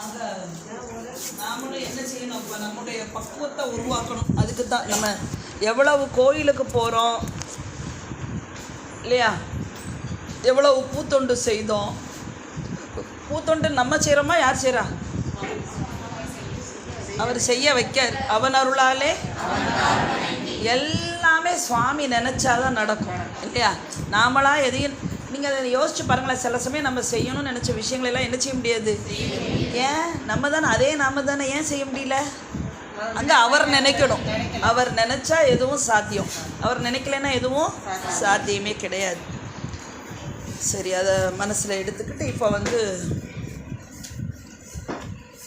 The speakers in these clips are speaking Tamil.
ஆக நாமளும் என்ன செய்யணும், இப்போ நம்முடைய பக்குவத்தை உருவாக்கணும். அதுக்கு தான் நம்ம எவ்வளவு கோயிலுக்கு போகிறோம் இல்லையா, எவ்வளவு பூத்தொண்டு செய்தோம். பூத்தொண்டு நம்ம செய்கிறோமா, யார் செய்கிறா? அவர் செய்ய வைக்கார். அவன் அருளாலே எல்லாமே சுவாமி நினச்சாதான் நடக்கும் இல்லையா. நாமளாக எதையும் நீங்கள் அதை யோசிச்சு பாருங்களேன். சில சமயம் நம்ம செய்யணும்னு நினச்ச விஷயங்களெல்லாம் என்ன செய்ய முடியாது. ஏன்? நம்ம தானே, அதே நாம தானே, ஏன் செய்ய முடியல? அங்கே அவர் நினைக்கணும். அவர் நினச்சா எதுவும் சாத்தியம், அவர் நினைக்கலைன்னா எதுவும் சாத்தியமே கிடையாது. சரி, அதை மனசில் எடுத்துக்கிட்டு இப்போ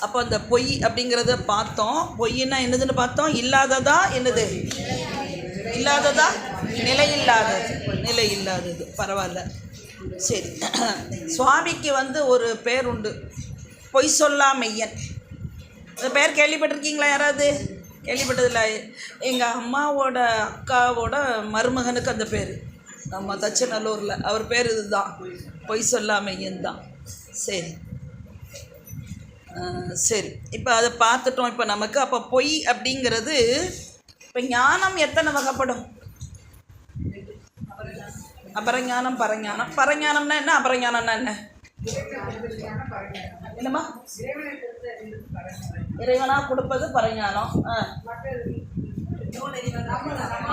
அப்போ அந்த பொய் அப்படிங்கிறத பார்த்தோம். பொய்ன்னா என்னதுன்னு பார்த்தோம். இல்லாததா என்னது? இல்லாததா நிலை இல்லாதது. பரவாயில்ல. சரி, சுவாமிக்கு ஒரு பேர் உண்டு, பொய் சொல்லா மெய்யன். அந்த பேர் கேள்விப்பட்டிருக்கீங்களா? யாராவது கேள்விப்பட்டதில்ல? எங்கள் அம்மாவோட அக்காவோட மருமகனுக்கு அந்த பேர், நம்ம தச்சநல்லூரில் அவர் பேர் இதுதான், பொய் சொல்லா மெய்யன் தான். சரி சரி, இப்போ அதை பார்த்துட்டோம். இப்போ நமக்கு அப்போ பொய் அப்படிங்கிறது, இப்போ ஞானம் எத்தனை வகைப்படும்? அபரஞானம், பரஞானம். பரஞானம்னா என்ன, அபரஞானம்னா என்ன? என்னம்மா? இறைவனாக கொடுப்பது பரஞானம்.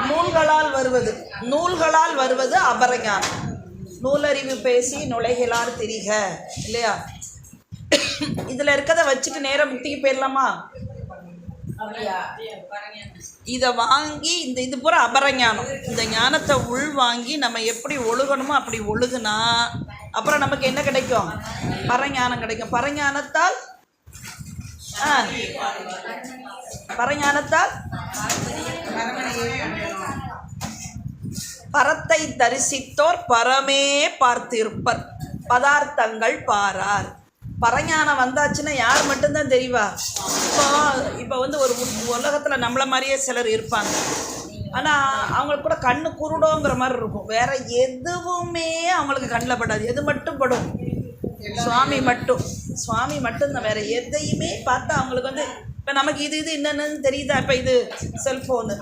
நூல்களால் வருவது அபரஞானம். நூலறிவு பேசி நுழைகளார் திரிக இல்லையா. இதில் இருக்கிறத வச்சுட்டு நேரம் முக்திக்கு போயிடலாமா? இதை வாங்கி இது பூரா அபரஞானம். இந்த ஞானத்தை உள் வாங்கி நம்ம எப்படி ஒழுகணுமோ அப்படி ஒழுகுனா அப்புறம் நமக்கு என்ன கிடைக்கும்? பரஞானம் கிடைக்கும். பரஞானத்தால் பரத்தை தரிசித்தோர் பரமே பார்த்திருப்பர், பதார்த்தங்கள் பாரார். பரஞானம் வந்தாச்சுன்னா யார் மட்டும்தான் தெரியவா? இப்போ ஒரு உலகத்தில் நம்மளை மாதிரியே சிலர் இருப்பாங்க. ஆனால் அவங்களுக்கு கூட கண்ணு குருடோங்கிற மாதிரி இருக்கும். வேற எதுவுமே அவங்களுக்கு கண்ணில் படாது. எது மட்டும் படும்? சுவாமி மட்டும்தான். வேற எதையுமே பார்த்தா அவங்களுக்கு இப்போ நமக்கு இது என்னென்னு தெரியுதா? இப்போ இது செல்ஃபோனு,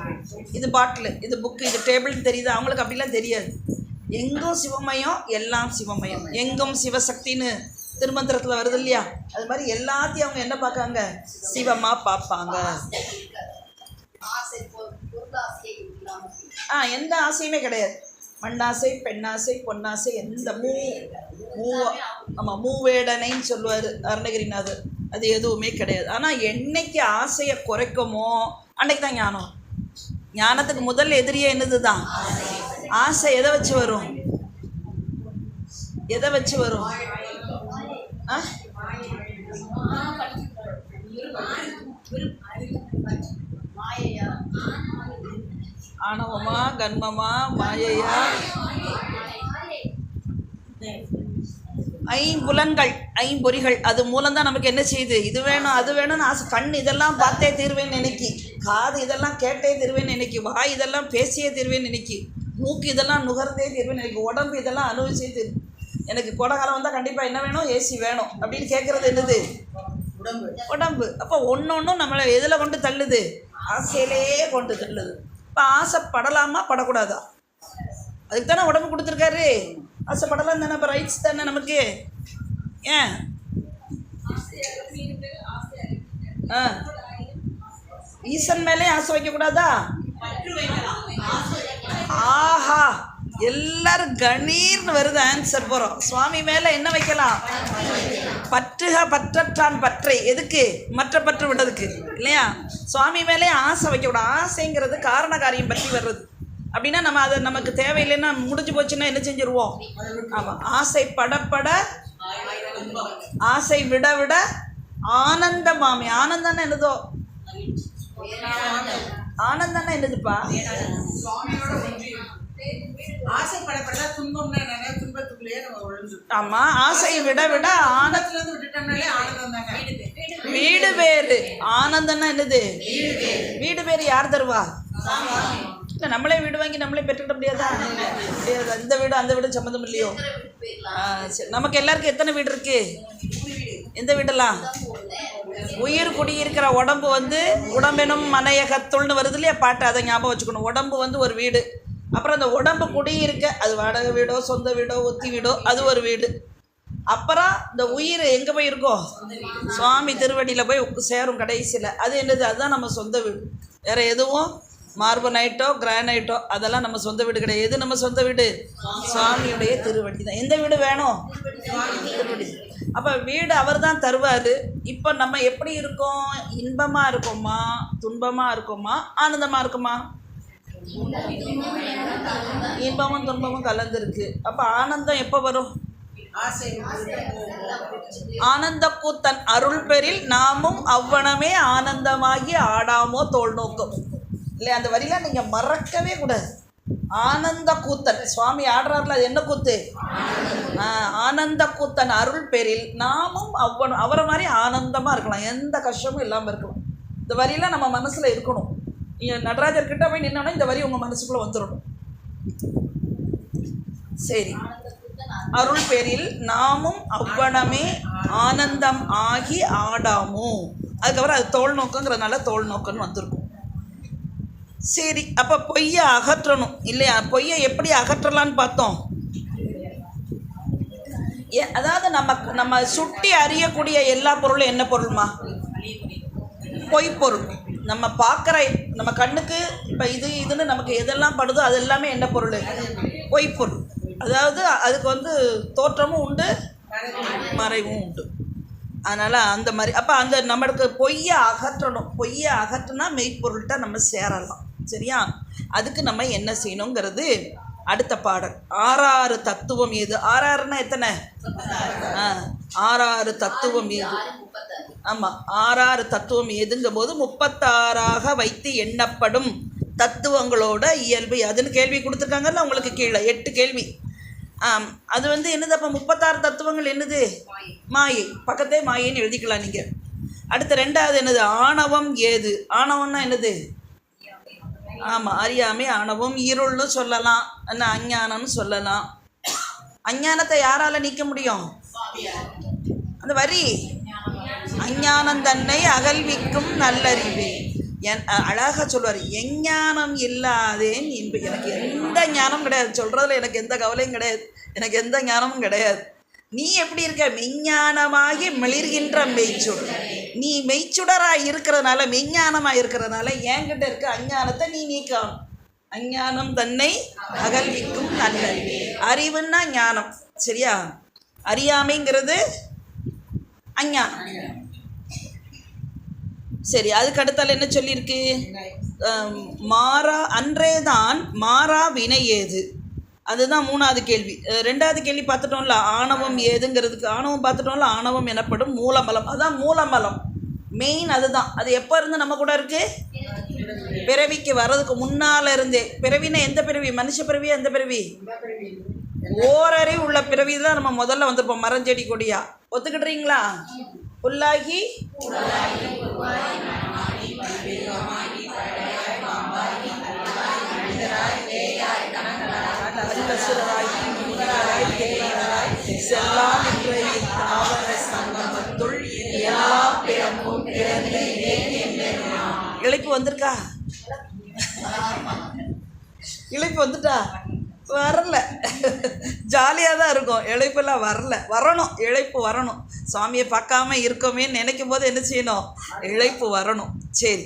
இது பாட்டிலு, இது புக்கு, இது டேபிள்னு தெரியுதா? அவங்களுக்கு அப்படிலாம் தெரியாது. எங்கும் சிவமயம், எல்லாம் சிவமயம். எங்கும் சிவசக்தின்னு திருமந்திரத்தில் வருது இல்லையா. அது மாதிரி எல்லாத்தையும் அவங்க என்ன பார்க்காங்க? சிவமாக பார்ப்பாங்க. எந்த ஆசையுமே கிடையாது. மண்ணாசை, பெண்ணாசை, பொன்னாசை, எந்த மூவேடனைன்னு சொல்லுவார் அருணகிரிநாதர். அது எதுவுமே கிடையாது. ஆனால் என்னைக்கு ஆசையை குறைக்குமோ அன்னைக்கு தான் ஞானம். ஞானத்துக்கு முதல் எதிரியே என்னது தான்? ஆசை. எதை வச்சு வரும்? ஆணவமா, கன்மமா, மாயையா? ஐம்புலன்கள், ஐம்பொறிகள். அது மூலம்தான் நமக்கு என்ன செய்யுது? இது வேணும், அது வேணும்னு ஆசை. கண் இதெல்லாம் பார்த்தே தீர்வேன்னு நினைக்கி, காது இதெல்லாம் கேட்டே தீர்வேன்னு நினைக்கி, வாய் இதெல்லாம் பேசியே தீர்வேன்னு நினைக்கி, மூக்கு இதெல்லாம் நுகர்ந்தே தீர்வேன்னு நினைக்கி, உடம்பு இதெல்லாம் அனுபவிச்சே தீர்வு. எனக்கு கோடைக்காலம் வந்தால் கண்டிப்பாக என்ன வேணும்? ஏசி வேணும் அப்படின்னு கேட்குறது என்னது? உடம்பு. அப்போ ஒன்றும் நம்மளை எதில் கொண்டு தள்ளுது? ஆசையிலே கொண்டு தள்ளுது. இப்போ ஆசைப்படலாமா, படக்கூடாதா? அதுக்கு தானே உடம்பு கொடுத்துருக்காரு. ஆசைப்படலாம் தானே, இப்போ ரைட்ஸ் தானே நமக்கு. ஏன்? ஈசன் மேலே ஆசை வைக்கக்கூடாதா? ஆஹா, எல்லாரும் கணீர்னு வருது ஆன்சர் போகிறோம். சுவாமி மேலே என்ன வைக்கலாம்? பற்றுக பற்றற்றான் பற்றை. எதுக்கு? மற்ற பற்று விடுறதுக்கு இல்லையா. சுவாமி மேலே ஆசை வைக்கக்கூடாது. ஆசைங்கிறது காரண காரியம் பற்றி வர்றது. அப்படின்னா நம்ம அதை நமக்கு தேவையில்லைன்னா முடிஞ்சு போச்சுன்னா என்ன செஞ்சுருவோம்? ஆமாம். ஆசை படப்பட, ஆசை விட விட ஆனந்தமாமே. ஆனந்தம்னா என்னதோ? ஆனந்தம்னா என்னதுப்பா? ஆமா, ஆசையை விட விட ஆனந்தத்துல விட்டுட்டோம்னாலே ஆனந்தம் தானே. வீடு பேரு. ஆனந்தம்னா என்னது? வீடு பேரு யார் தருவா? இல்லை, நம்மளே வீடு வாங்கி நம்மளே பெற்றுக்கிட முடியாதா? முடியாது. இந்த வீடு அந்த வீடு சம்மந்தம் இல்லையோ? சரி, நமக்கு எல்லாருக்கும் எத்தனை வீடு இருக்கு? எந்த வீடெல்லாம்? உயிர் குடியிருக்கிற உடம்பு வந்து உடம்பெனும் மனையகத்துள்னு வருது இல்லையா பாட்டு, அதை ஞாபகம் வச்சுக்கணும். உடம்பு வந்து ஒரு வீடு. அப்புறம் அந்த உடம்பு குடியிருக்க, அது வாடகை வீடோ சொந்த வீடோ ஒத்தி வீடோ, அது ஒரு வீடு. அப்புறம் இந்த உயிர் எங்கே போய் இருக்கோம்? சுவாமி திருவடியில் போய் சேரும் கடைசியில். அது என்னது? அதுதான் நம்ம சொந்த வீடு. வேறு எதுவும் மார்பனைட்டோ கிரானைட்டோ அதெல்லாம் நம்ம சொந்த வீடு கிடையாது. எது நம்ம சொந்த வீடு? சுவாமியுடைய திருவடி தான். எந்த வீடு வேணும்? திருவடி. அப்போ வீடு அவர் தான் தருவார். இப்போ நம்ம எப்படி இருக்கோம்? இன்பமாக இருக்கோமா, துன்பமாக இருக்கோமா, ஆனந்தமாக இருக்குமா? இன்பமும் துன்பமும் கலந்துருக்கு. அப்போ ஆனந்தம் எப்போ வரும்? ஆனந்த கூத்தன் அருள் பெறில் நாமும் அவ்வனமே ஆனந்தமாகி ஆடாமோ தோல் நோக்கும் இல்லை, அந்த வரிலாம் நீங்கள் மறக்கவே கூடாது. ஆனந்த கூத்தன் சுவாமி ஆடுறாருல, அது என்ன கூத்து? ஆனந்த கூத்தன் அருள் பெறில் நாமும் அவரை மாதிரி ஆனந்தமாக இருக்கலாம், எந்த கஷ்டமும் இல்லாமல் இருக்கலாம். இந்த வரியெல்லாம் நம்ம மனசில் இருக்கணும். நீங்கள் நடராஜர்கிட்ட போய் நின்னோன்னா இந்த வரி உங்கள் மனசுக்குள்ளே வந்துடணும். சரி, அருள் பெறில் நாமும் அவ்வனமே ஆனந்தம் ஆகி ஆடாமோ. அதுக்கப்புறம் அது தோல் நோக்கங்கிறதுனால தோல் நோக்கன்னு வந்திருக்கும். சரி, அப்போ பொய்யை அகற்றணும் இல்லையா? பொய்யை எப்படி அகற்றலான்னு பார்த்தோம். அதாவது நம்ம சுட்டி அறியக்கூடிய எல்லா பொருளும் என்ன பொருள்மா? பொய்ப்பொருள். நம்ம பார்க்குற நம்ம கண்ணுக்கு இப்போ இதுன்னு நமக்கு எதெல்லாம் படுதோ அது எல்லாமே என்ன பொருள்? பொய்ப்பொருள். அதாவது அதுக்கு வந்து தோற்றமும் உண்டு, மறைவும் உண்டு. அதனால் அந்த மாதிரி அப்போ அந்த நம்மளுக்கு பொய்யை அகற்றணும். பொய்யை அகற்றினா மெய்ப்பொருள்கிட்ட நம்ம சேரலாம். சரியா? அதுக்கு நம்ம என்ன செய்யணுங்கிறது அடுத்த பாடல். 6 தத்துவம் ஏது? 6னா எத்தனை? 6 தத்துவம் ஏது? ஆமாம், 6 தத்துவம் ஏதுங்கும் போது 36ஆக வைத்து எண்ணப்படும் தத்துவங்களோட இயல்பு அதுன்னு கேள்வி கொடுத்துருக்காங்கல்ல உங்களுக்கு கீழே 8 கேள்வி. அது வந்து என்னது? அப்போ 36 தத்துவங்கள் என்னது? மாயை. பக்கத்தே மாயைன்னு எழுதிக்கலாம் நீங்கள். அடுத்த 2வது என்னது? ஆணவம் ஏது? ஆணவம்னா என்னது? ஆமாம், அறியாமை ஆணவம். இருள்னு சொல்லலாம், என்ன அஞ்ஞானம்னு சொல்லலாம். அஞ்ஞானத்தை யாரால் நீக்க முடியும்? அந்த வரி அஞ்ஞானம் தன்னை அகல்விக்கும் நல்லறிவே. அழகாக சொல்வார், எஞ்ஞானம் இல்லாதேன் இன்பு. எனக்கு எந்த ஞானம் கிடையாது, சொல்கிறதுல எனக்கு எந்த கவலையும் கிடையாது, எனக்கு எந்த ஞானமும் கிடையாது. நீ எப்படி இருக்க? மெஞ்ஞானமாகி மிளிர்கின்ற மெய்ச்சுடர். நீ மெய்ச்சுடராக இருக்கிறதுனால, மெஞ்ஞானமாக இருக்கிறதுனால என்கிட்ட இருக்க அஞ்ஞானத்தை நீ நீக்கலாம். அஞ்ஞானம் தன்னை அகல்விக்கும் நல்லறிவே. அறிவுன்னா ஞானம். சரியா? அறியாமைங்கிறது அஞ்ஞானம். சரி, அதுக்கு அடுத்தால் என்ன சொல்லியிருக்கு? மாறா அன்றேதான் மாறா வினை ஏது? அதுதான் 3வது கேள்வி. 2வது கேள்வி பார்த்துட்டோம்ல, ஆணவம் ஏதுங்கிறதுக்கு. ஆணவம் பார்த்துட்டோம்ல, ஆணவம் எனப்படும் மூலமலம். அதுதான் மூலமலம், மெயின் அதுதான். அது எப்போ இருந்து நம்ம கூட இருக்குது? பிறவிக்கு வர்றதுக்கு முன்னால் இருந்தே. பிறவினா எந்த பிறவி? மனுஷ பிறவியா? எந்த பிறவி? ஓரறிவு உள்ள பிறவி தான் நம்ம முதல்ல வந்திருப்போம், மரஞ்செடி கொடியா. ஒத்துக்கிட்டுறீங்களா? புல்லாகி இழைப்பு வந்திருக்கா? இழைப்பு வந்துட்டா? வரல. ஜாலியாக தான் இருக்கும், இழைப்பெல்லாம் வரல. வரணும், இழைப்பு வரணும். சுவாமியை பார்க்காம இருக்கோமேன்னு நினைக்கும் போது என்ன செய்யணும்? இழைப்பு வரணும். சரி,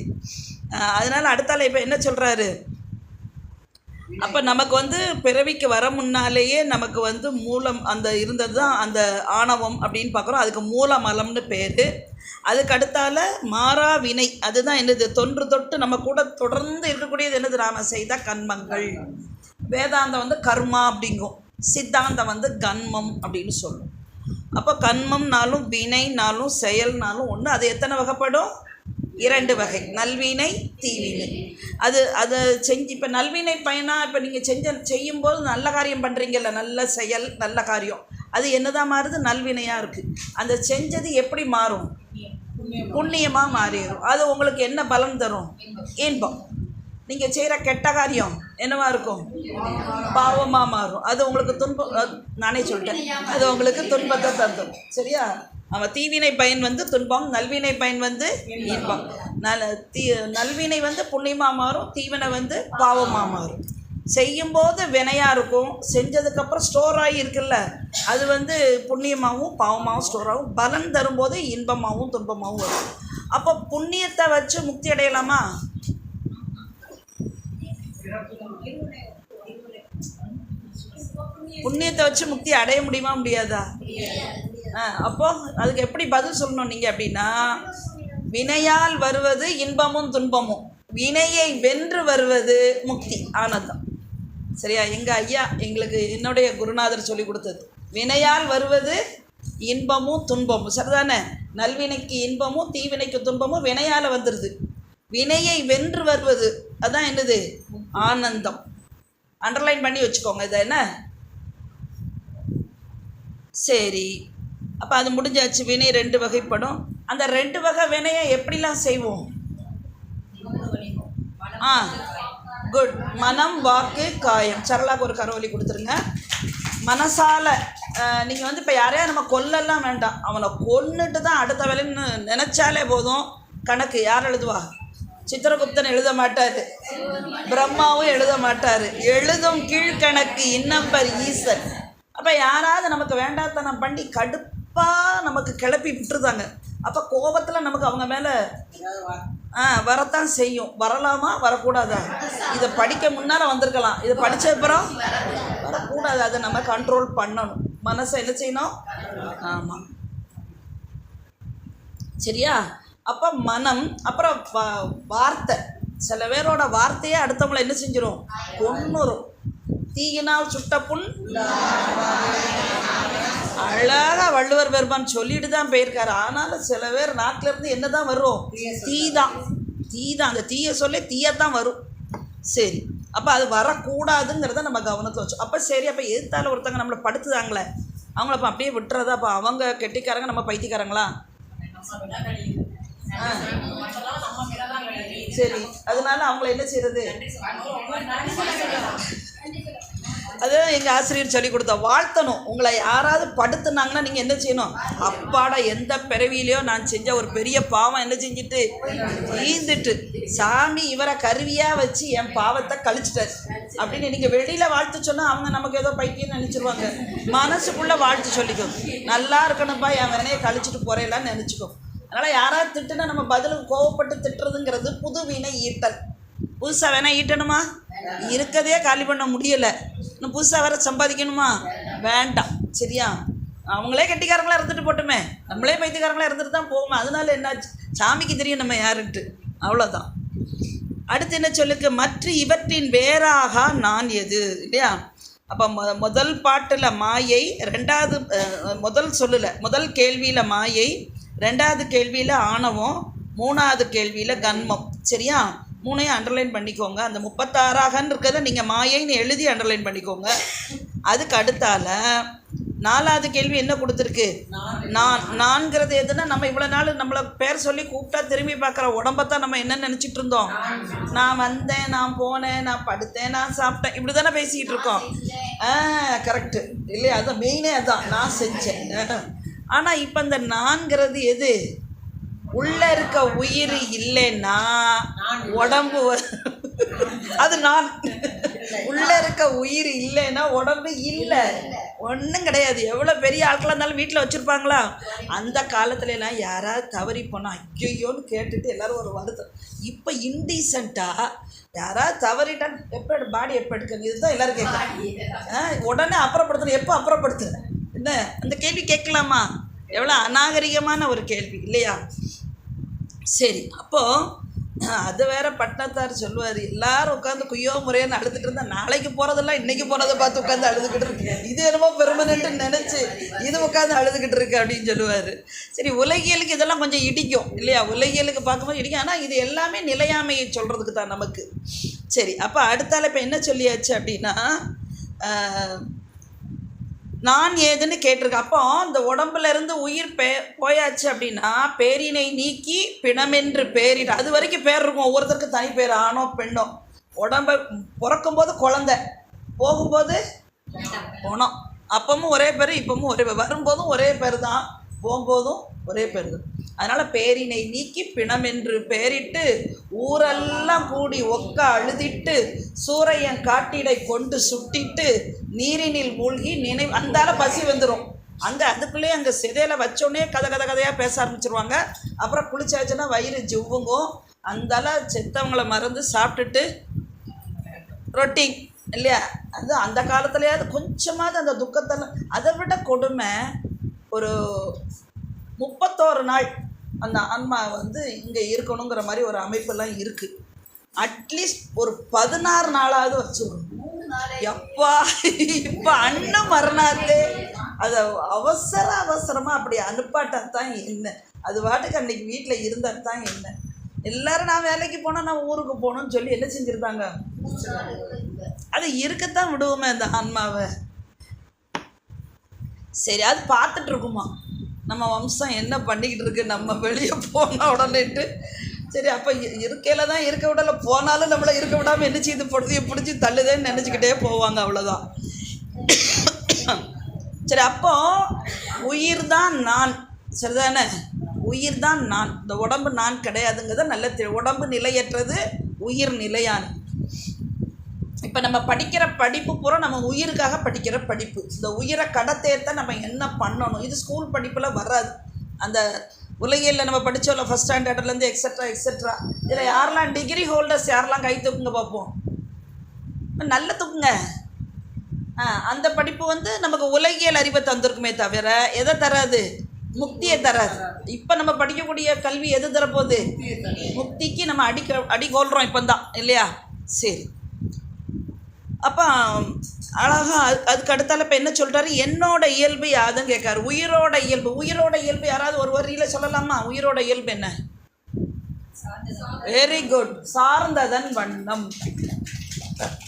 அதனால் அடுத்தால இப்போ என்ன சொல்கிறாரு? அப்போ நமக்கு வந்து பிறவிக்கு வர முன்னாலேயே நமக்கு வந்து மூலம் அந்த இருந்தது தான் அந்த ஆணவம் அப்படின்னு பார்க்குறோம். அதுக்கு மூலமலம்னு பேர். அதுக்கு அடுத்தால மாறா வினை, அதுதான் என்னது? தொன்று தொட்டு நம்ம கூட தொடர்ந்து இருக்கக்கூடியது என்னது? நாம செய்த கர்மங்கள். வேதாந்தம் வந்து கர்மா அப்படிங்கும், சித்தாந்தம் வந்து கன்மம் அப்படின்னு சொல்லும். அப்போ கன்மம்னாலும் வினைனாலும் செயல்னாலும் ஒன்று. அது எத்தனை வகைப்படும்? 2 வகை, நல்வினை தீவினை. அதை செஞ்சு இப்போ நல்வினை பயனாக இப்போ நீங்கள் செய்யும்போது நல்ல காரியம் பண்ணுறீங்கல்ல, நல்ல செயல் நல்ல காரியம், அது என்னதான் மாறுது? நல்வினையாக இருக்குது. அந்த செஞ்சது எப்படி மாறும்? புண்ணியமாக மாறிடும். அது உங்களுக்கு என்ன பலன் தரும்? இன்பம். நீங்கள் செய்கிற கெட்ட காரியம் என்னவா இருக்கும்? பாவமாக மாறும். அது உங்களுக்கு துன்பம். நானே சொல்லிட்டேன், அது உங்களுக்கு துன்பத்தை தந்துடும். சரியா? அவன் தீவினை பயன் வந்து துன்பம், நல்வினை பயன் வந்து இன்பம். நல்வினை வந்து புண்ணியமாக மாறும், தீவினை வந்து பாவமாக மாறும். செய்யும்போது வினையாக இருக்கும், செஞ்சதுக்கப்புறம் ஸ்டோர் ஆகி இருக்குல்ல, அது வந்து புண்ணியமாகவும் பாவமாகவும் ஸ்டோர் ஆகும். பலன் தரும்போது இன்பமாகவும் துன்பமாகவும் வரும். அப்போ புண்ணியத்தை வச்சு முக்தி அடையலாமா? புண்ணியத்தை வச்சு முக்தி அடைய முடியுமா, முடியாதா? அப்போ அதுக்கு எப்படி பதில் சொல்லணும் நீங்கள் அப்படின்னா, வினையால் வருவது இன்பமும் துன்பமும், வினையை வென்று வருவது முக்தி ஆனந்தம். சரியா? எங்கள் ஐயா எங்களுக்கு என்னுடைய குருநாதர் சொல்லி கொடுத்தது, வினையால் வருவது இன்பமும் துன்பமும். சரிதானே? நல்வினைக்கு இன்பமும் தீவினைக்கு துன்பமும் வினையால் வந்துடுது. வினையை வென்று வருவது அதான் என்னது? ஆனந்தம். அண்டர்லைன் பண்ணி வச்சுக்கோங்க இதை. என்ன சரி, அப்போ அது முடிஞ்சாச்சு. வினை 2 வகைப்படும். அந்த 2 வகை வினையை எப்படிலாம் செய்வோம்? குட். மனம், வாக்கு, காயம். சரளாக்கு ஒரு கரவொலி கொடுத்துருங்க. மனசால நீங்கள் வந்து இப்போ யாரையா நம்ம கொல்லலாம் வேண்டாம், அவனை கொன்னுட்டு தான் அடுத்த வேலைன்னு நினச்சாலே போதும். கணக்கு யார் எழுதுவா? சித்திரகுப்தன் எழுத மாட்டார், பிரம்மாவும் எழுத மாட்டார். எழுதும் கீழ்கணக்கு இன்னம்பர் ஈசன். அப்போ யாராவது நமக்கு வேண்டாத்தனம் பண்ணி கடுப்பாக நமக்கு கிளப்பி விட்டுருதாங்க, அப்போ கோபத்தில் நமக்கு அவங்க மேலே வரத்தான் செய்யும். வரலாமா வரக்கூடாதா? இதை படிக்க முன்னால் வந்திருக்கலாம், இதை படித்த அப்புறம் வரக்கூடாது. அதை நம்ம கண்ட்ரோல் பண்ணணும். மனசை என்ன செய்யணும்? ஆமாம், சரியா? அப்போ மனம், அப்புறம் வார்த்தை. சில பேரோட வார்த்தையே அடுத்தவங்களை என்ன செஞ்சிடும்? கொன்னுரும். தீயினால் சுட்ட புண் அழகாக வள்ளுவர் பெருமான் சொல்லிட்டு தான் போயிருக்காரு. ஆனாலும் சில பேர் நாட்டில் இருந்து என்ன தான் வரும்? தீ தான். அந்த தீயை சொல்லி தீயத்தான் வரும். சரி, அப்போ அது வரக்கூடாதுங்கிறத நம்ம கவனத்தை வச்சோம். அப்போ சரி, அப்போ எதிர்த்தால ஒருத்தவங்க நம்மளை படுத்துதாங்களே, அவங்கள அப்போ அப்படியே விட்டுறதா? அப்போ அவங்க கெட்டிக்காரங்க, நம்ம பைத்தியக்காரங்களா? சரி, அதனால அவங்கள என்ன செய்யறது? அது எங்கள் ஆசிரியர் சொல்லி கொடுத்தா, வாழ்த்தணும். உங்களை யாராவது படுத்துனாங்கன்னா நீங்கள் என்ன செய்யணும்? அப்பாடா, எந்த பிறவியிலையோ நான் செஞ்ச ஒரு பெரிய பாவம் என்ன செஞ்சுட்டு ஈந்துட்டு, சாமி இவரை கருவியாக வச்சு என் பாவத்தை கழிச்சிட்டார் அப்படின்னு நீங்கள் வெளியில் வாழ்த்து சொன்னால் அவங்க நமக்கு ஏதோ பைத்தியம் நினச்சிருவாங்க. மனசுக்குள்ளே வாழ்த்து சொல்லிக்கும், நல்லா இருக்கணும்ப்பா, என் வினையை கழிச்சிட்டு போகிறேலான்னு நினச்சிக்கும். அதனால் யாராவது திட்டுனா நம்ம பதிலுக்கு கோவப்பட்டு திட்டுறதுங்கிறது புது வினை ஈட்டல். புதுசாக வேணா ஈட்டணுமா? இருக்கதே காலி பண்ண முடியலை, இன்னும் புதுசாக வேற சம்பாதிக்கணுமா? வேண்டாம். சரியா? அவங்களே கெட்டிக்காரங்களாக இருந்துட்டு போட்டுமே, நம்மளே பைத்தியக்காரங்களாக இருந்துட்டு தான் போவோமே. அதனால என்னாச்சு? சாமிக்கு தெரியும் நம்ம யாருன்ட்டு, அவ்வளோதான். அடுத்து என்ன சொல்லுக்கு? மற்ற இவற்றின் வேறாக நான் எது, இல்லையா? அப்போ முதல் பாட்டில் மாயை, ரெண்டாவது முதல் சொல்லலை, முதல் கேள்வியில் மாயை, ரெண்டாவது கேள்வியில் ஆணவம், மூணாவது கேள்வியில் கன்மம். சரியா? 3ஐயும் அண்டர்லைன் பண்ணிக்கோங்க. அந்த 36ஆகன்னு இருக்கிறத நீங்கள் மாயைன்னு எழுதி அண்டர்லைன் பண்ணிக்கோங்க. அதுக்கு அடுத்தால 4வது கேள்வி என்ன கொடுத்துருக்கு? நான்கிறது எதுனா, நம்ம இவ்வளோ நாள் நம்மளை பேர் சொல்லி கூப்பிட்டா திரும்பி பார்க்குற உடம்பத்தான் நம்ம என்ன நினச்சிட்டு இருந்தோம்? நான் வந்தேன், நான் போனேன், நான் படுத்தேன், நான் சாப்பிட்டேன், இப்படி தானே பேசிக்கிட்டு இருக்கோம். கரெக்டு இல்லையா? அதுதான் மெயினே, அதான் நான் செஞ்சேன். ஆனால் இப்போ இந்த நான்கிறது எது? உள்ளே இருக்க உயிர் இல்லைன்னா உடம்பு அது நான். உள்ளே இருக்க உயிர் இல்லைன்னா உடம்பு இல்லை, ஒன்றும் கிடையாது. எவ்வளோ பெரிய ஆட்களாக இருந்தாலும் வீட்டில் வச்சுருப்பாங்களா? அந்த காலத்துலலாம் யாராவது தவறி போனால் ஐயோன்னு கேட்டுட்டு எல்லோரும் ஒரு வருத்தம். இப்போ இன்டீசெண்டாக யாராவது தவறிட்டா எப்போ பாடி எப்போ எடுக்கணும், இதுதான் எல்லோரும் கேட்குறாங்க. உடனே அப்புறப்படுத்தணும். எப்போ அப்புறப்படுத்துறேன் என்ன? அந்த கேள்வி கேட்கலாமா? எவ்வளோ அநாகரிகமான ஒரு கேள்வி இல்லையா? சரி, அப்போது அது வேற பட்டணத்தார் சொல்லுவார், எல்லாரும் உட்காந்து குய்யோ முறையான்னு அழுதுட்டு இருந்தால் நாளைக்கு போகிறதெல்லாம் இன்றைக்கி போகிறத பார்த்து உட்காந்து அழுதுகிட்டு இருக்கு. இது என்னமோ பெர்மனெண்ட்டுன்னு நினச்சி இது உட்காந்து அழுதுகிட்டு இருக்கு அப்படின்னு சொல்லுவார். சரி, உலகியலுக்கு இதெல்லாம் கொஞ்சம் இடிக்கும் இல்லையா? உலகியலுக்கு பார்க்கும்போது இடிக்கும். ஆனால் இது எல்லாமே நிலையாமையை சொல்கிறதுக்கு தான் நமக்கு. சரி, அப்போ அடுத்தால இப்போ என்ன சொல்லியாச்சு அப்படின்னா, நான் ஏதுன்னு கேட்டிருக்கேன். அப்போ இந்த உடம்புல இருந்து உயிர் போயாச்சு அப்படின்னா பேரினை நீக்கி பிணமென்று பேரிட. அது வரைக்கும் பேர் இருக்கும், ஒவ்வொருத்தருக்கும் தனி பேர், ஆணோ பெண்ணோ. உடம்பை பிறக்கும்போது குழந்தை, போகும்போது போனோம். அப்பவும் ஒரே பேர், இப்பவும் ஒரே பேர், வரும்போதும் ஒரே பேர் தான், போகும்போதும் ஒரே பேர் தான். அதனால் பேரினை நீக்கி பிணம் என்று பெயரிட்டு ஊரெல்லாம் கூடி ஒக்க அழுதிட்டு சூரையன் காட்டிடை கொண்டு சுட்டிட்டு நீரினில் மூழ்கி அந்தால பசி வந்துடும். அங்கே அதுக்குள்ளேயே அங்கே சிதையில வச்சோடனே கதையாக பேச ஆரம்பிச்சிருவாங்க. அப்புறம் குளிச்சாச்சுன்னா வயிறு ஜிவ்வுங்கும். அந்தால செத்தவங்களை மறந்து சாப்பிட்டுட்டு ரொட்டிங் இல்லையா. அது அந்த காலத்துலையாவது கொஞ்சமாவது அந்த துக்கத்தெல்லாம். அதை விட கொடுமை, ஒரு 31 நாள் அந்த ஆன்மா இங்கே இருக்கணுங்கிற மாதிரி ஒரு அமைப்பெல்லாம் இருக்குது. அட்லீஸ்ட் ஒரு 16 நாளாவது வச்சுக்கணும். எப்பா இப்போ அண்ணன் மரணாத்தே அதை அவசரமாக அப்படி அனுப்பாட்டாதான் என்ன, அது பாட்டுக்கு அன்றைக்கி வீட்டில் இருந்தால் தான் என்ன. எல்லோரும் நான் வேலைக்கு போனால் நான் ஊருக்கு போகணும்னு சொல்லி என்ன செஞ்சுருந்தாங்க, அது இருக்கத்தான் விடுவோமே அந்த ஆன்மாவை. சரி, அது பார்த்துட்டு இருக்குமா நம்ம வம்சம் என்ன பண்ணிக்கிட்டு இருக்கு, நம்ம வெளியே போனால் உடனேட்டு. சரி, அப்போ இருக்கையில் தான் இருக்க விடலை, போனாலும் நம்மளை இருக்க விடாமல் என்ன செய்து பொழுதையை பிடிச்சி தள்ளுதேன்னு நினச்சிக்கிட்டே போவாங்க, அவ்வளோதான். சரி, அப்போ உயிர் தான் நான், சரிதானே? உயிர் தான் நான், இந்த உடம்பு நான் கிடையாதுங்கிறத நல்ல உடம்பு நிலையற்றது, உயிர் நிலையான. இப்போ நம்ம படிக்கிற படிப்பு பூரா நம்ம உயிருக்காக படிக்கிற படிப்பு. இந்த உயிரை கடத்தேற்ற நம்ம என்ன பண்ணணும், இது ஸ்கூல் படிப்பில் வராது. அந்த உலகியலில் நம்ம படித்தோம்ல ஃபஸ்ட் ஸ்டாண்டர்ட்லேருந்து எக்ஸெட்ரா. இதில் யாரெல்லாம் டிகிரி ஹோல்டர்ஸ் யாரெல்லாம் கை தூக்குங்க பார்ப்போம், நல்ல தூக்குங்க. அந்த படிப்பு நமக்கு உலகியல் அறிவை தந்திருக்குமே தவிர எதை தராது, முக்தியை தராது. இப்போ நம்ம படிக்கக்கூடிய கல்வி எது தரப்போகுது, முக்திக்கு நம்ம அடிக்கோள்றோம் இப்போ தான், இல்லையா? சரி, அப்போ அழகாக அதுக்கு அடுத்தால இப்போ என்ன சொல்கிறாரு, என்னோட இயல்பு யாதுன்னு கேட்காரு. உயிரோட இயல்பு யாராவது ஒரு வரியில் சொல்லலாமா? உயிரோட இயல்பு என்ன? வெரி குட், சார்ந்ததன் வண்ணம்.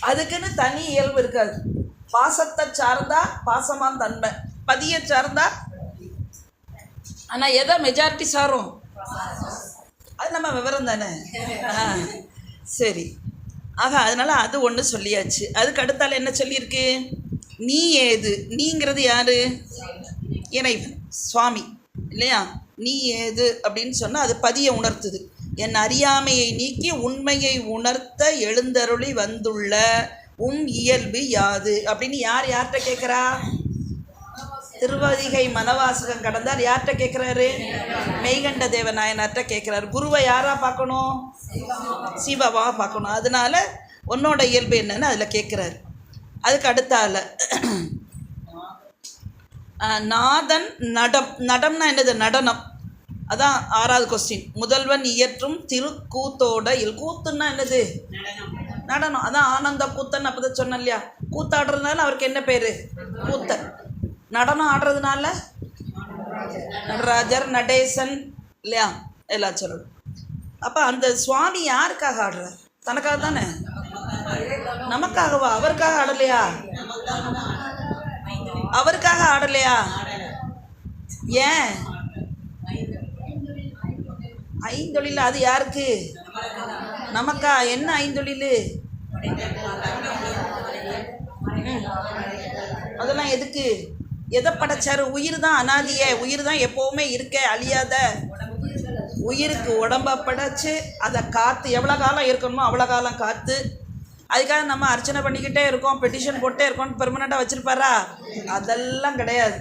அதுக்குன்னு தனி இயல்பு இருக்காது. பாசத்தை சார்ந்தா பாசமான தன்மை, பதியை சார்ந்தா. ஆனால் எதை மெஜாரிட்டி சாரும், அது நம்ம விவரம் தானே. சரி, ஆக அதனால் அது ஒன்று சொல்லியாச்சு. அதுக்கு அடுத்தால என்ன சொல்லியிருக்கு, நீ ஏது. நீங்கிறது யார், இறைவன் சுவாமி, இல்லையா? நீ ஏது அப்படின்னு சொன்னால் அது பதியை உணர்த்துது. என் அறியாமையை நீக்கி உண்மையை உணர்த்த எழுந்தருளி வந்துள்ள இயல்பு யாது அப்படின்னு யார்கிட்ட கேட்குறா? திருவதிகை மனவாசகம் கடந்தார் யார்கிட்ட கேட்குறாரு? மெய்கண்ட தேவநாயனார்கிட்ட கேட்குறாரு. குருவை யாராக பார்க்கணும்? சிவவா பார்க்கணும். அதனால உன்னோட இயல்பு என்னன்னு அதில் கேட்குறாரு. அதுக்கு அடுத்தால நாதன் நடம்னா என்னது, நடனம். அதான் 6வது கொஸ்டின். முதல்வன் இயற்றும் திருக்கூத்தோட கூத்துன்னா என்னது, நடனம். அதான் ஆனந்த கூத்தன். அப்போ தான் சொன்னேன் இல்லையா, கூத்தாடுறதுனால அவருக்கு என்ன பேர், கூத்தன். நடனம் ஆடுறதுனால நடராஜர், நடேசன், இல்லையா? எல்லாம் சொல்லணும். அப்போ அந்த சுவாமி யாருக்காக ஆடுறார்? தனக்காக தானே, நமக்காகவா? அவருக்காக ஆடலையா? அவருக்காக ஆடலையா? ஏன்? ஐந்தொழில் அது யாருக்கு? நமக்கா? என்ன ஐந்தொழில்? அதெல்லாம் எதுக்கு? எதை படைச்சாரு? உயிர் தான் அனாதிய, உயிர் தான் எப்போவுமே இருக்க அழியாத. உயிருக்கு உடம்பை படைச்சு அதை காத்து எவ்வளோ காலம் இருக்கணுமோ அவ்வளோ காலம் காத்து, அதுக்காக நம்ம அர்ச்சனை பண்ணிக்கிட்டே இருக்கோம், பெட்டிஷன் போட்டே இருக்கோம், பெர்மனெண்ட்டாக வச்சுருப்பாரா? அதெல்லாம் கிடையாது.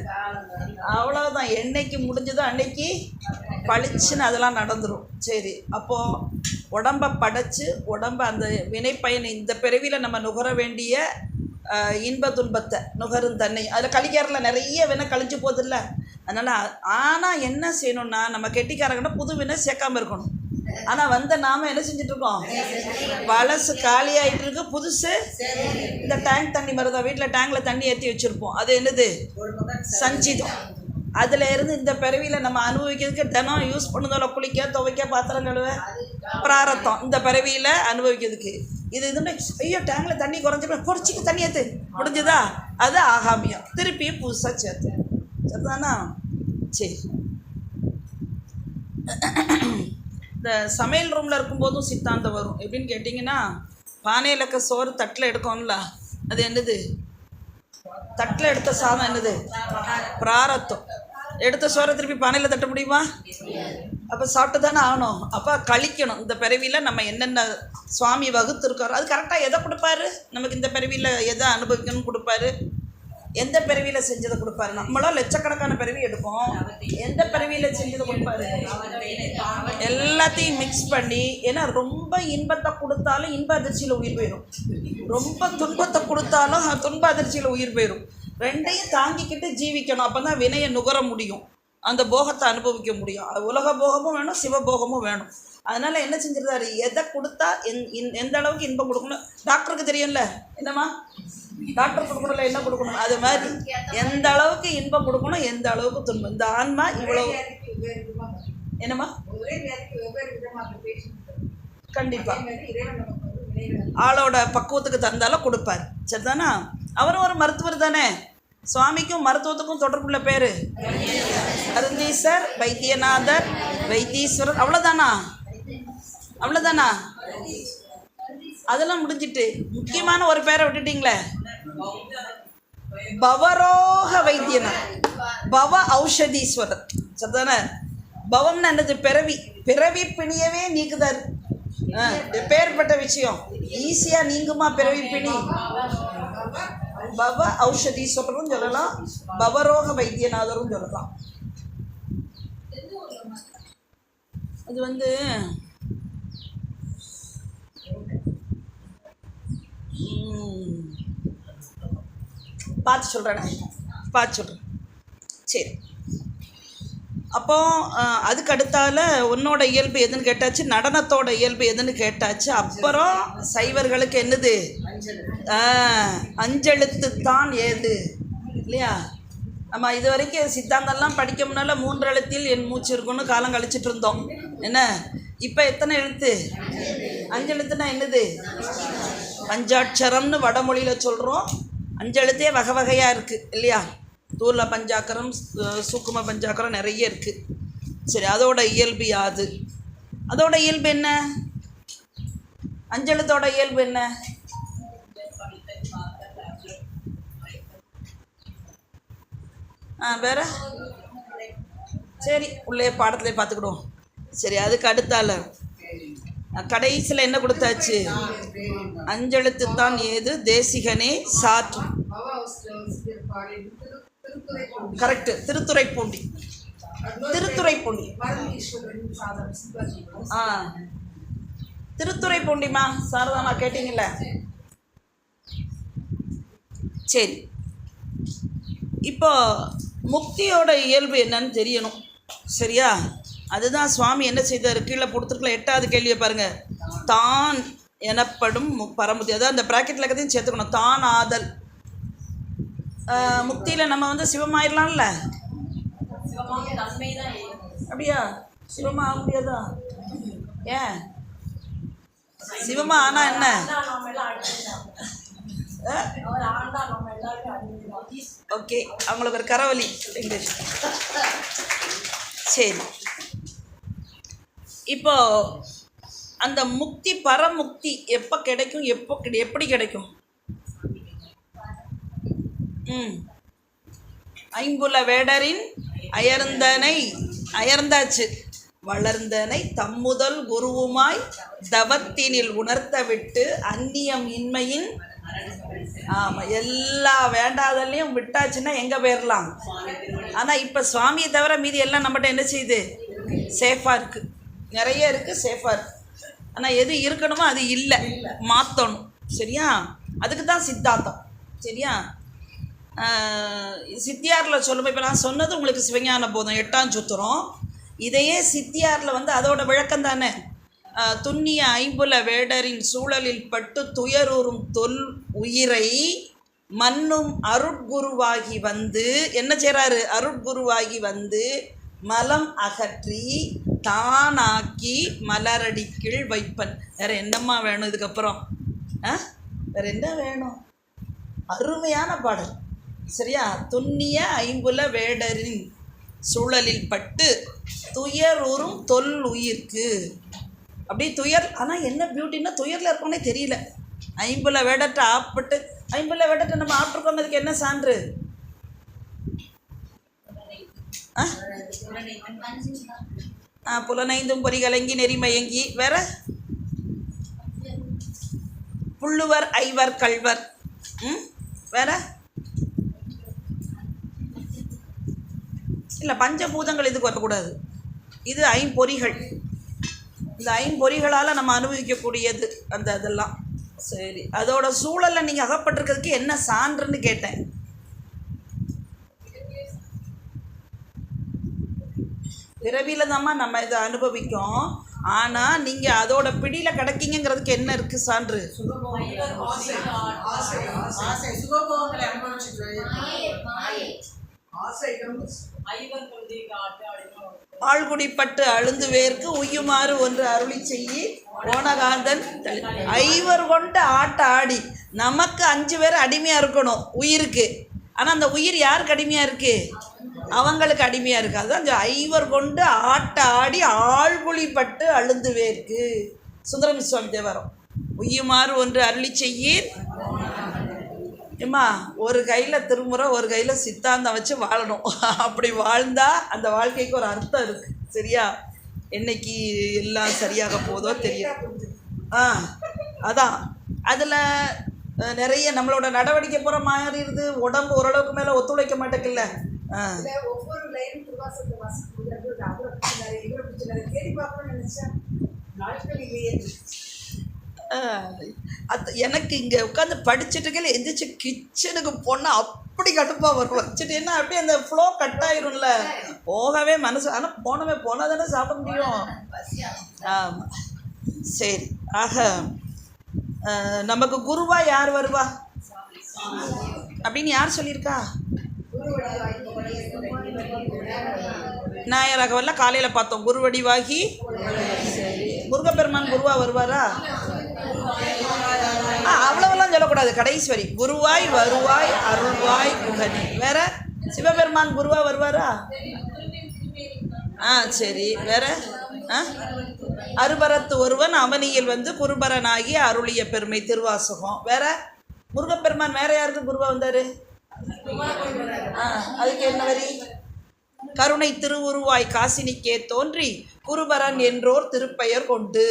அவ்வளோதான், என்னைக்கு முடிஞ்சதோ அன்னைக்கு பளிச்சுன்னு அதெல்லாம் நடந்துடும். சரி, அப்போது உடம்பை படைச்சு உடம்பை அந்த வினைப்பயனை இந்த பிறவியில் நம்ம நுகர வேண்டிய இன்ப துன்பத்தை நுகரும் தன்னை அதில் கழிக்காரில் நிறைய வினை கழிஞ்சு போதில்ல. அதனால் ஆனால் என்ன செய்யணும்னா நம்ம கெட்டிக்காரங்கன்னா புது வினை சேர்க்காமல் இருக்கணும். ஆனால் நாம் என்ன செஞ்சிட்ருக்கோம், பழசு காலியாகிட்டு இருக்கு, புதுசு இந்த டேங்க் தண்ணி மாதிரி தான். வீட்டில் டேங்கில் தண்ணி ஏற்றி வச்சுருப்போம், அது என்னது, சஞ்சிதம். அதில் இருந்து இந்த பிறவியில் நம்ம அனுபவிக்கிறதுக்கு தினம் யூஸ் பண்ணுதோல, குளிக்க, துவைக்க, பாத்திரம் கழுவ, பிராரத்தம் இந்த பிறவியில் அனுபவிக்கிறதுக்கு. இதுன்னு ஐயோ டேங்கில் தண்ணி குறைஞ்சிடும், பொடிச்சிக்கு தண்ணி ஏற்று முடிஞ்சுதா, அது ஆகாமியம். திருப்பியும் புதுசாக சேர்த்து, சரிதானா? சரி, இந்த சமையல் ரூமில் இருக்கும்போதும் சித்தாந்தம் வரும். எப்படின்னு கேட்டிங்கன்னா, பானையில் இருக்க சோறு தட்டில் எடுக்கோம்ல, அது என்னது, தட்டில் எடுத்த சாதம் என்னது, பிராரத்தம். எடுத்த சோறை திருப்பி பானையில் தட்ட முடியுமா? அப்போ சாப்பிட்டு தானே ஆகணும். அப்போ கழிக்கணும். இந்த பிறவியில் நம்ம என்னென்ன சுவாமி வகுத்துருக்காரோ அது கரெக்டாக எதை கொடுப்பாரு நமக்கு, இந்த பிறவியில் எதை அனுபவிக்கணும்னு கொடுப்பாரு, எந்த பிறவியில் செஞ்சதை கொடுப்பாரு. நம்மளாம் லட்சக்கணக்கான பிறவி எடுப்போம், எந்த பிறவியில் செஞ்சதை கொடுப்பாரு? எல்லாத்தையும் மிக்ஸ் பண்ணி. ஏன்னா ரொம்ப இன்பத்தை கொடுத்தாலும் இன்ப அதிர்ச்சியில் உயிர் போயிடும், ரொம்ப துன்பத்தை கொடுத்தாலும் துன்ப அதிர்ச்சியில் உயிர் போயிடும். ரெண்டையும் தாங்கிக்கிட்டு ஜீவிக்கணும். அப்போ தான் வினையை நுகர முடியும், அந்த போகத்தை அனுபவிக்க முடியும். உலக போகமும் வேணும், சிவபோகமும் வேணும். அதனால் என்ன செஞ்சிருந்தாரு, எதை கொடுத்தா எந்த அளவுக்கு இன்பம் கொடுக்கணும். டாக்டருக்கு தெரியும்ல, என்னம்மா டாக்டர் கொடுக்கணும்ல என்ன கொடுக்கணும், அது மாதிரி எந்த அளவுக்கு இன்பம் கொடுக்கணும், எந்த அளவுக்கு துன்பம். இந்த ஆன்மா இவ்வளோ என்னம்மா கண்டிப்பாக ஆளோட பக்குவத்துக்கு தந்தாலும் கொடுப்பார். சரிதானா? அவரும் ஒரு மருத்துவர் தானே. சுவாமிக்கும் மருத்துவத்துக்கும் தொடர்புள்ள பேர் அருந்தீசர், வைத்தியநாதர், வைத்தீஸ்வரர். அவ்வளோதானா? அவ்வளோதானா? அதெல்லாம் முடிஞ்சிட்டு முக்கியமான ஒரு பேரை விட்டுட்டீங்களே, பவரோக வைத்தியநாத், பவ ஔஷதீஸ்வரர். சரிதானே? பவம்னா என்னது? பிறவி. பிறவி பிணியவே நீக்குதார். பேர்பட்ட விஷயம் ஈஸியாக நீங்குமா பிறவி பிணி? பவ ஔஷதீஸ்வரரும் சொல்லலாம், பவரோக வைத்தியநாதரும் சொல்லலாம். அது வந்து பார்த்து சொல்கிறேன். சரி, அப்போ அதுக்கு அடுத்தால உன்னோட இயல்பு எதுன்னு கேட்டாச்சு, நடனத்தோட இயல்பு எதுன்னு கேட்டாச்சு. அப்புறம் சைவர்களுக்கு என்னது? அஞ்செழுத்து தான் ஏது இல்லையா? நம்ம இது வரைக்கும் சித்தாந்தம்லாம் படிக்க முன்னால் 3 எழுத்தில் என் மூச்சு இருக்குன்னு காலம் கழிச்சிட்டு இருந்தோம். என்ன இப்போ எத்தனை எழுத்து? 5 எழுத்துனா என்னது? பஞ்சாட்சரம்னு வடமொழியில் சொல்கிறோம். 5 எழுத்தே வகை வகையாக இருக்குது இல்லையா? தூர்ல பஞ்சாக்கரம், சூக்கும பஞ்சாக்கரம் நிறைய இருக்குது. சரி, அதோட இயல்பு யாது? அதோட இயல்பு என்ன? 5 எழுத்தோட இயல்பு என்ன? வேற? சரி, உள்ளே பாடத்திலே பார்த்துக்கிடுவோம். சரி, அதுக்கு அடுத்தால கடைசியில் என்ன கொடுத்தாச்சு? 5 எழுத்து தான் ஏது, தேசிகனே சாற்று. கரெக்டு. திருத்துறைப்பூண்டி. திருத்துறைப்பூண்டிமா சாரதாமா கேட்டீங்கல்ல? சரி, இப்போ முக்தியோட இயல்பு என்னன்னு தெரியணும். சரியா? அதுதான் சுவாமி என்ன செய்தார், கீழே கொடுத்துருக்கல 8வது கேள்வியை பாருங்க. தான் எனப்படும் பரமுத்தி, அதான் அந்த ப்ராக்கெட்டில் இருக்கிறதையும் சேர்த்துக்கணும். தான் ஆதல். முக்தியில் நம்ம வந்து சிவமாயிடலாம்ல? அப்படியா? சிவமா ஆக முடியாதா? ஏன்? சிவமா ஆனால் என்ன? ஓகே, அவங்களுக்கு ஒரு கரவலி இங்கிலீஷ். சரி, இப்போ அந்த முக்தி பரமுக்தி எப்போ கிடைக்கும், எப்படி கிடைக்கும்? ஐம்புல வேடரின் அயர்ந்தாச்சு வளர்ந்தனை தம்முதல் குருவுமாய் தவத்தினில் உணர்த்த விட்டு அந்நியம் இன்மையின். ஆமாம், எல்லா வேண்டாதல்லையும் விட்டாச்சுன்னா எங்கே போயிடலாம்? ஆனால் இப்போ சுவாமியை தவிர மீதி எல்லாம் நம்மகிட்ட என்ன செய்யுது? சேஃபாக இருக்குது, நிறைய இருக்குது, சேஃபாக இருக்குது. ஆனால் எது இருக்கணுமோ அது இல்லை, மாற்றணும். சரியா? அதுக்கு தான் சித்தாந்தம். சரியா? சித்தியாரில் சொல்லும்போது இப்போ நான் சொன்னது உங்களுக்கு சிவஞான போதம் 8ஆம் சூத்திரம். இதையே சித்தியாரில் வந்து அதோட விளக்கம் தானே. துண்ணிய ஐம்புல வேடரின் சூழலில் பட்டு துயரூறும் தொல் உயிரை மன்னும் அருட்குருவாகி வந்து என்ன செய்கிறாரு? அருட்குருவாகி வந்து மலம் அகற்றி தானாக்கி மலரடி கீழ் வைப்பன். வேறு என்னம்மா வேணும் இதுக்கப்புறம்? வேறு என்ன வேணும்? அருமையான பாடல். சரியா? துண்ணிய ஐம்புல வேடரின் சூழலில் பட்டு துயரூறும் தொல் உயிர்க்கு. அப்படி துயர். ஆனால் என்ன பியூட்டின்னா துயரில் இருக்கோன்னே தெரியல. ஐம்புல வேடத்தை ஆப்பிட்டு, ஐம்புல வேடத்தை நம்ம ஆப்பிட்டுருக்கோம். அதுக்கு என்ன சான்று? புலனைந்தும் பொறி கலங்கி நெறி மயங்கி. வேற புள்ளுவர் ஐவர் கள்வர். வேற இல்லை, பஞ்சபூதங்கள் இதுக்கு வரக்கூடாது. இது ஐம்பொறிகள். இந்த ஐம்பொறிகளால் நம்ம அனுபவிக்கக்கூடியது அந்த இதெல்லாம். சரி, அதோட சூழலில் நீங்கள் அகப்பட்டிருக்கிறதுக்கு என்ன சான்றுன்னு கேட்டேன். பிறவியில் தாம்மா நம்ம இதை அனுபவிக்கும். ஆனால் நீங்கள் அதோட பிடியில் கிடைக்கீங்கிறதுக்கு என்ன இருக்குது சான்று? ஆழ்குடிப்பட்டு அழுந்துவேற்கு உய்யுமாறு ஒன்று அருளி செய்யி ஓனகாந்தன் ஐவர் கொண்டு ஆட்ட ஆடி. நமக்கு 5 பேர் அடிமையாக இருக்கணும் உயிருக்கு. ஆனால் அந்த உயிர் யாருக்கு அடிமையாக இருக்குது? அவங்களுக்கு அடிமையாக இருக்குது. அதுதான் அந்த ஐவர் கொண்டு ஆட்ட ஆடி ஆழ்குழிப்பட்டு அழுந்துவேற்கு. சுந்தரமி சுவாமி தேவாரம். உய்யுமாறு ஒன்று அருளி செய்யி. ஏம்மா, ஒரு கையில் திருமுறை ஒரு கையில் சித்தாந்தம் வச்சு வாழணும். அப்படி வாழ்ந்தால் அந்த வாழ்க்கைக்கு ஒரு அர்த்தம் இருக்குது. சரியா? என்னைக்கு எல்லாம் சரியாக போதோ தெரியும். அதான் அதில் நிறைய நம்மளோட நடவடிக்கை பூரா மாறிடுது. உடம்பு ஓரளவுக்கு மேலே ஒத்துழைக்க மாட்டேங்கல்ல. ஒவ்வொரு லைனும் எனக்கு இங்கே உட்காந்து படிச்சுட்டுக்கல எந்திரிச்சு கிச்சனுக்கு போனால் அப்படி கடுப்பாக வரும். வச்சுட்டு என்ன அப்படியே அந்த ஃப்ளோ கட் ஆயிரும்ல, போகவே மனசு. ஆனால் போனால் தானே சாப்பிட முடியும். ஆமாம், சரி. ஆக நமக்கு குருவா யார் வருவா அப்படின்னு யார் சொல்லியிருக்கா? நாயராகவல்ல காலையில் பார்த்தோம். குருவடிவாகி முருகப்பெருமான் குருவா வருவாரா? அவ்வளவெல்லாம் சொல்லக்கூடாது. கடைசி வரி குருவாய் வருவாய் அருள்வாய் குகனி. வேற சிவபெருமான் குருவா வருவாரா? சரி. வேற அருபரத்து ஒருவன் அவனியில் வந்து குருபரனாகி அருளிய பெருமை திருவாசகம். வேற முருகப்பெருமான் வேற யாருக்கு குருவா வந்தாரு? அதுக்கு என்ன வரி? கருணை திருவுருவாய் காசினிக்கே தோன்றி குருபரன் என்றோர் திருப்பெயர் கொண்டு.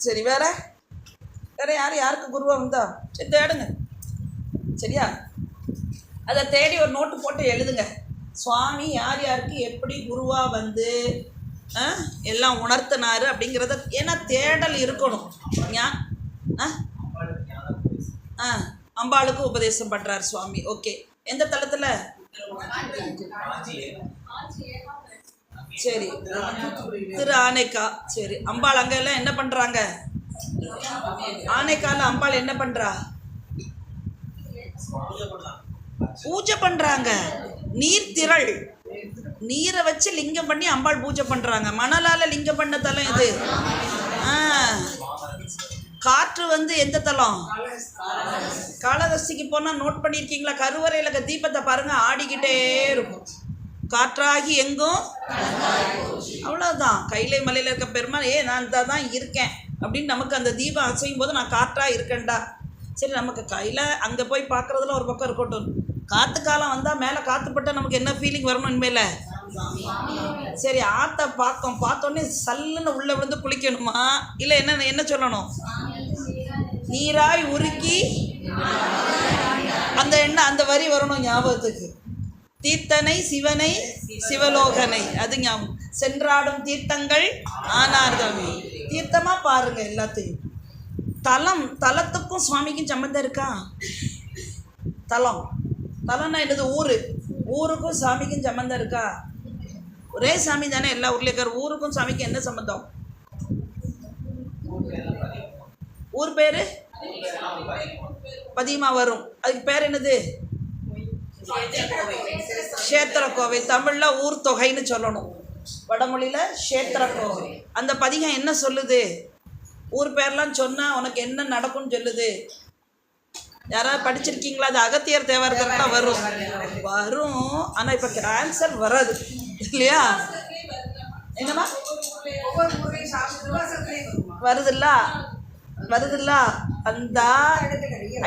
சரி, வேற வேற யாருக்கு குருவா வந்தா? சரி, தேடுங்க. சரியா? அதை தேடி ஒரு நோட்டு போட்டு எழுதுங்க. சுவாமி யார் யாருக்கு எப்படி குருவா வந்து எல்லாம் உணர்த்தினாரு அப்படிங்கிறத. ஏன்னா தேடல் இருக்கணும். அம்பாளுக்கு உபதேசம் பண்ணுறார் சுவாமி. ஓகே, எந்த தளத்தில்? சரி, திரு ஆனைக்கா. சரி, அம்பாள் அங்கே எல்லாம் என்ன பண்ணுறாங்க? ஆனைக்கால அம்பாள் என்ன பண்ணுறா? பூஜை பண்ணுறாங்க. நீர்த்திரள் நீரை வச்சு லிங்கம் பண்ணி அம்பாள் பூஜை பண்ணுறாங்க. மணலால் லிங்கம் பண்ண தலம் இது. காற்று வந்து எந்த தலம்? காளஹஸ்திக்கு போனால் நோட் பண்ணியிருக்கீங்களா? கருவறையில் தீபத்தை பாருங்கள், ஆடிக்கிட்டே இருக்கும். காற்றாகி எங்கும். அவ்வளோதான். கைலை மலையில் இருக்க பெருமாள் நான் தான் இருக்கேன் அப்படின்னு நமக்கு அந்த தீபம் அசையும் போது நான் காற்றாக இருக்கேன்டா. சரி, நமக்கு கையில் அங்கே போய் பார்க்குறதுல ஒரு பக்கம் இருக்கட்டும். காற்று காலம் வந்தால் மேலே காற்றுப்பட்டால் நமக்கு என்ன ஃபீலிங் வரணும் இனிமேல்? சரி, ஆற்றை பார்த்தோன்னே சல்லுன்னு உள்ளே விழுந்து குளிக்கணுமா? இல்லை என்ன சொல்லணும்? நீராய் உருக்கி அந்த அந்த வரி வரணும் ஞாபகத்துக்கு. தீர்த்தனை சிவனை சிவலோகனை, அது ஞாபகம். சென்றாடும் தீர்த்தங்கள் ஆனார்தமே. தீர்த்தமாக பாருங்கள் எல்லாத்தையும். தலத்துக்கும் சுவாமிக்கும் சம்பந்தம் இருக்கா? தலம்னா என்னது? ஊருக்கும் சாமிக்கும் சம்பந்தம் இருக்கா? ஒரே சாமி தானே எல்லா ஊர்லேயும் இருக்கிற. ஊருக்கும் சாமிக்கும் என்ன சம்பந்தம்? ஊர் பேர் பதிகமாக வரும். அதுக்கு பேர் என்னது? க்ஷேத்திரக்கோவை. தமிழில் ஊர் தொகைன்னு சொல்லணும், வடமொழியில் க்ஷேத்திரக்கோவை. அந்த பதிகம் என்ன சொல்லுது? ஊர் பேர்லாம் சொன்னால் உனக்கு என்ன நடக்கும்னு சொல்லுது. யாராவது படிச்சிருக்கீங்களா? அது அகத்தியர் தேவாரத்தில் வரும். ஆனால் இப்போ ஆன்சர் வராது இல்லையா? என்னம்மா வருதுல்ல? அந்த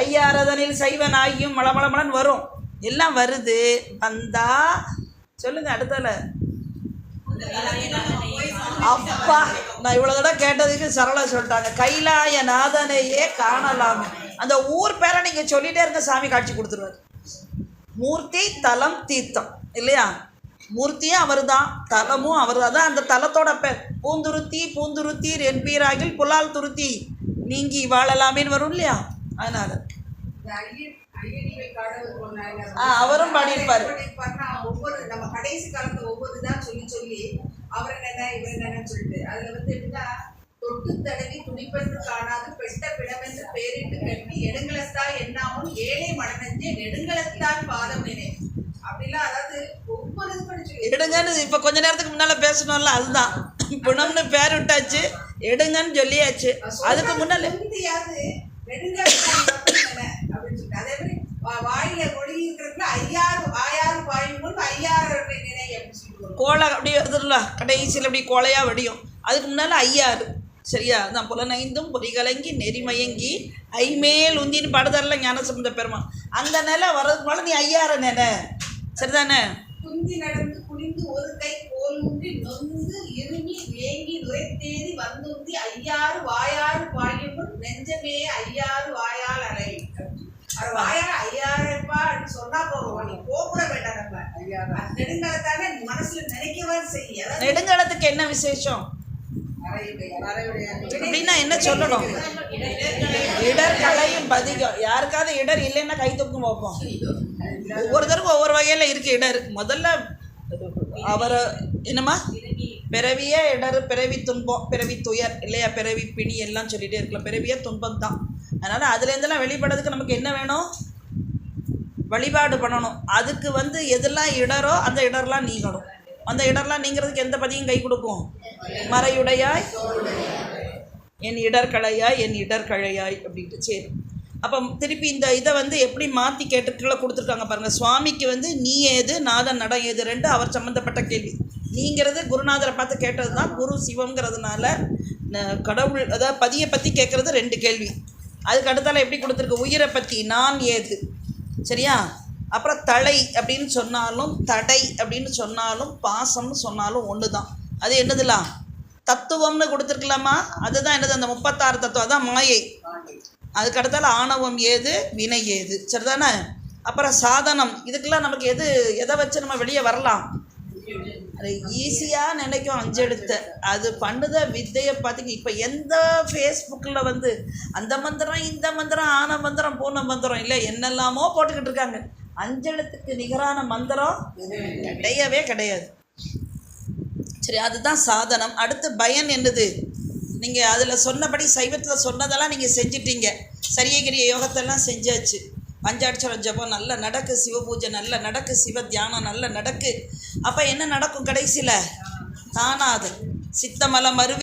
ஐயாரதனில் சைவன் ஆகியும் மளமளமளன் வரும். எல்லாம் வருது. வந்தா சொல்லுங்க அடுத்தால. அப்பா, நான் இவ்வளோ தடவை கேட்டதுக்கு சரளா சொல்லிட்டாங்க. கைலாய நாதனையே காணலாமே. அந்த ஊர் பேரை நீங்கள் சொல்லிட்டே இருங்க, சாமி காட்சி கொடுத்துருவார். மூர்த்தி தலம் தீர்த்தம் இல்லையா? மூர்த்தியும் அவர் தான், தலமும் அவர் தான். அந்த தலத்தோட பேர் பூந்துருத்தி பூந்துருத்தீர் என்பீராகில் புலால் துருத்தி நீங்கி வாழலாமேன்னு வரும் இல்லையா? அதனால அவரும் பாடியிருப்பாரு. ஒவ்வொரு நம்ம கடைசி காலத்துல ஒவ்வொரு தான் சொல்லி சொல்லி அவர் என்ன இவர் என்னன்னு சொல்லிட்டு அதுல வந்து எப்படின்னா, தொட்டு தடவி துடிப்பென்று காணாது பெட்ட பிடமென்று பேரிட்டு கட்டி எடுங்களத்தால் என்னாமும் ஏழை மனநெஞ்சே நெடுங்கலத்தால் பாதம் நினை அப்படிலாம். அதாவது ஒவ்வொரு இது படிச்சு எடுங்கன்னு இப்ப கொஞ்ச நேரத்துக்கு முன்னால பேசணும்ல, அதுதான் குணம்னு பேர் விட்டாச்சு, எடுங்கன்னு சொல்லியாச்சு. அதுக்கு முன்னால அதே மாதிரி வாயில மொழி இருக்கிறதுல ஆயாறு பாயும் போது ஐயாறு நினை அப்படின்னு சொல்லுவாங்க. கோலை அப்படியே வருதுல்ல, கடைசியில் அப்படி கோலையா வடியும். அதுக்கு முன்னால ஐயாறு. சரியா? நான் புலனைந்தும் பொறிகலங்கி நெறிமயங்கி ஐமேல் உந்தின்னு பாடுதாரில் ஞானசம்பந்த பெருமான். அந்த நிலை வர்றதுக்கு மேலே நீ ஐயாறு நினை. சரிதானே? குந்தி நடந்து குனிந்து ஒரு கை கோல் ஊன்றி நொந்து இருமி வேங்கி நுரைத்தேறி வந்துந்தி ஐயாறு வாயாறு பாயும் நெஞ்சமே ஐயாறு வாயால் அலை. வாயாறு ஐயாறுப்பா சொன்னா போறோம், நீ போகக்கூட வேண்டாம். நம்ம ஐயாறு நெடுங்காலத்தான மனசுல நினைக்கவா செய்ய. நெடுங்காலத்துக்கு என்ன விசேஷம் அப்படின்னா என்ன சொல்லணும்? இடர் களையும் பதிகம். யாருக்காவது இடர் இல்லைன்னா கை தூக்கும் பார்ப்போம். ஒவ்வொருத்தருக்கும் ஒவ்வொரு வகையில் இருக்குது இடர். முதல்ல அவர் என்னம்மா, பிறவியே இடர், பிறவி துன்பம், பிறவி துயர் இல்லையா? பிறவி பிணி எல்லாம் சொல்லிகிட்டே இருக்கலாம். பிறவியே துன்பம் தான். அதனால் அதுலேருந்தெல்லாம் வெளிப்படுறதுக்கு நமக்கு என்ன வேணும்? வழிபாடு பண்ணணும். அதுக்கு வந்து எதெல்லாம் இடரோ அந்த இடர்லாம் நீங்கணும். அந்த இடர்லாம் நீங்கிறதுக்கு எந்த பதியும் கை கொடுக்கும்? மறையுடையாய் என் இடர்களையாய் என் இடர்களையாய் அப்படின்ட்டு. சரி, அப்போ திருப்பி இந்த இதை வந்து எப்படி மாற்றி கேட்டுக்குள்ள கொடுத்துருக்காங்க பாருங்கள். சுவாமிக்கு வந்து நீ ஏது நாதன் நடம் ஏது ரெண்டு அவர் சம்மந்தப்பட்ட கேள்வி. நீங்கிறது குருநாதரை பார்த்து கேட்டது தான். குரு சிவங்கிறதுனால கடவுள் அதாவது பதியை பற்றி கேட்குறது ரெண்டு கேள்வி. அதுக்கு அடுத்தால எப்படி கொடுத்துருக்கு? உயிரை பற்றி நான் ஏது. சரியா? அப்புறம் தலை அப்படின்னு சொன்னாலும் தடை அப்படின்னு சொன்னாலும் பாசம்னு சொன்னாலும் ஒன்று தான். அது என்னதுலாம் தத்துவம்னு கொடுத்துருக்கலாமா? அதுதான் என்னது? அந்த 36 தத்துவம் அதான் மாயை. அதுக்கு அடுத்தால ஆணவம் ஏது வினை ஏது. சரிதானே? அப்புறம் சாதனம். இதுக்கெல்லாம் நமக்கு எதை வச்சு நம்ம வெளியே வரலாம்? அது ஈஸியாக நினைக்கும் 5 எழுத்து. அது பண்ணுத வித்தையை பார்த்திங்க. இப்போ எந்த ஃபேஸ்புக்கில் வந்து அந்த மந்திரம் இந்த மந்திரம் ஆன மந்திரம் பூன மந்திரம் இல்லை என்னெல்லாமோ போட்டுக்கிட்டு இருக்காங்க. 5 எழுத்துக்கு நிகரான மந்திரம் கிடையவே கிடையாது. சரி, அதுதான் சாதனம். அடுத்து பயன் என்னது? நீங்கள் அதில் சொன்னபடி சைவத்தில் சொன்னதெல்லாம் நீங்கள் செஞ்சிட்டீங்க. சரியகிரிய யோகத்தெல்லாம் செஞ்சாச்சு. பஞ்சாட்சரம் ஜபம் நல்ல நடக்கு, சிவ பூஜை நல்ல நடக்கு, சிவ தியானம் நல்ல நடக்கு. அப்போ என்ன நடக்கும் கடைசியில்? தானாது சித்தமலம் அருவி